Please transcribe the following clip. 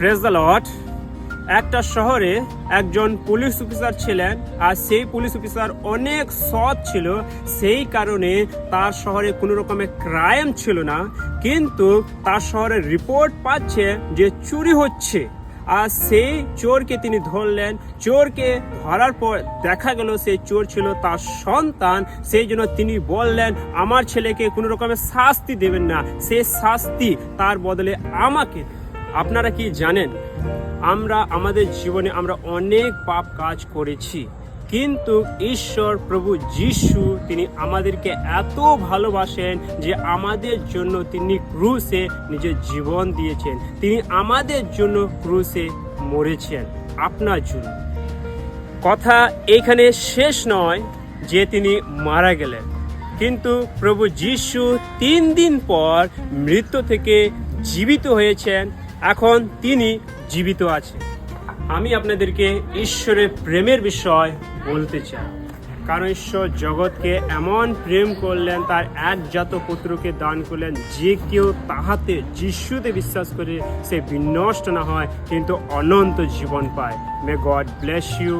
Praise the Lord. একটা শহরে একজন পুলিশ অফিসার ছিলেন, আর সেই পুলিশ অফিসার অনেক সৎ ছিল। সেই কারণে তার শহরে কোনো রকমের ক্রাইম ছিল না, কিন্তু তার শহরে রিপোর্ট পাচ্ছে যে চুরি হচ্ছে। আর সেই চোরকে তিনি ধরলেন। চোরকে ধরার পর দেখা গেল সেই চোর ছিল তার সন্তান। সেই জন্য তিনি বললেন, আমার ছেলেকে কোনো রকমের শাস্তি দেবেন না, সেই শাস্তি তার বদলে আমাকে। আপনারা কি জানেন, আমরা আমাদের জীবনে আমরা অনেক পাপ কাজ করেছি, কিন্তু ঈশ্বর প্রভু যিশু তিনি আমাদেরকে এত ভালোবাসেন যে আমাদের জন্য তিনি ক্রুশে নিজের জীবন দিয়েছেন। তিনি আমাদের জন্য ক্রুশে মরেছেন আপনার জন্য। কথা এখানে শেষ নয় যে তিনি মারা গেলেন, কিন্তু প্রভু যিশু 3 দিন পর মৃত্যু থেকে জীবিত হয়েছেন। এখন তিনি জীবিত আছেন। আমি আপনাদেরকে ঈশ্বরের প্রেমের বিষয় বলতে চাই, কারণ ঈশ্বর জগৎকে এমন প্রেম করলেন, তার একজাত পুত্রকে দান করলেন, যে কেউ তাহাতে যিশুতে বিশ্বাস করে সে বিনষ্ট না হয়, কিন্তু অনন্ত জীবন পায়। May God bless you.